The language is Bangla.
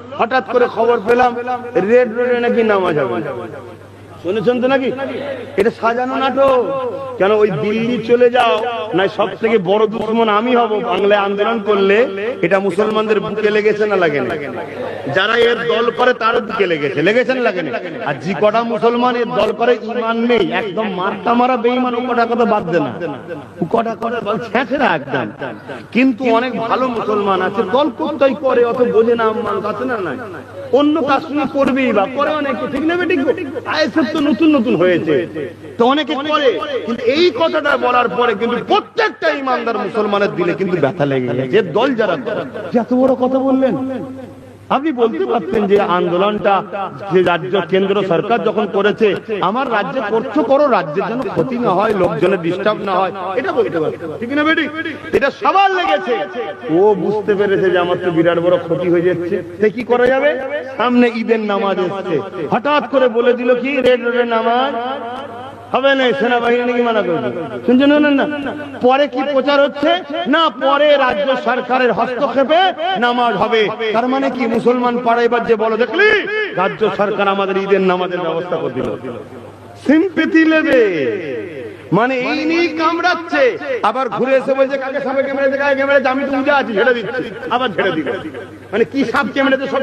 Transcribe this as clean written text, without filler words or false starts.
হঠাৎ করে খবর পেলাম রেড রোডে নাকি নামাজ হবে। শুনেছেন তো নাকি? এটা সাজানো নাটক। কেন ওই দিল্লি চলে যাও, না সব থেকে বড় দুশ্মন আমি হব বাংলায় আন্দোলন করলে, এটা মুসলমানদের বুকে লেগেছে না লাগেনি? যারা এর দল করে তার বুকে লেগেছে, লেগেছে না লাগেনি? আর যে কটা মুসলমান এর দল করে ঈমান নেই, একদম মারটা মারা বেঈমান, ও কটা কথা বাদ দে না, ও কটা কথা বল ছেঁচেরা একদম। কিন্তু অনেক ভালো মুসলমান আছে, দল করতেই করে, অত বোঝে না, মানুষ আছে না নাই, অন্য কাজ শুনে করবেই বা করে অনেকে, ঠিক না বেঠিক? আইএসএফ তো নতুন নতুন হয়েছে তো অনেকে করে, কিন্তু এই কথাটা বলার পরে কিন্তু প্রত্যেকটা ইমানদার মুসলমানের দিলে কিন্তু ব্যথা লেগে যায়। যে দল যারা এত বড় কথা বললেন, আপনি বলতে পারতেন যে আন্দোলনটা যে রাজ্য কেন্দ্র সরকার যখন করেছে, আমার রাজ্যে করছো করো, রাজ্যের জন্য ক্ষতি না হয়, লোকজনের ডিস্টার্ব না হয়, এটা বলতে পারতেন, ঠিক না বেটি? এটা সবার লেগেছে, ও বুঝতে পেরেছে যে আমার তো বিরাট বড় ক্ষতি হয়ে যাচ্ছে, সে কি করা যাবে? সামনে ঈদের নামাজ এসছে, হঠাৎ করে বলে দিল কি রেড রোডের নামাজ হবে না, সেনাবাহিনী নাকি মানা করবে। শুনছেন না? পরে কি প্রচার হচ্ছে না, পরে রাজ্য সরকারের হস্তক্ষেপে নামাজ হবে। তার মানে কি মুসলমান পাড়া এবার যে বলো দেখলি রাজ্য সরকার আমাদের ঈদের নামাজের ব্যবস্থা করে দিল, সিম্পেথি নেবে, মানে এই নিয়ে কামড়াচ্ছে, আবার ঘুরে এসে বলছে কাকে সাপে কেমড়েছে, কাকে কেমড়েছে, আমি তো উজা আছি ছেড়ে দিচ্ছি, আবার ছেড়ে দিবে, মানে কি সাপ কেমড়েছে সব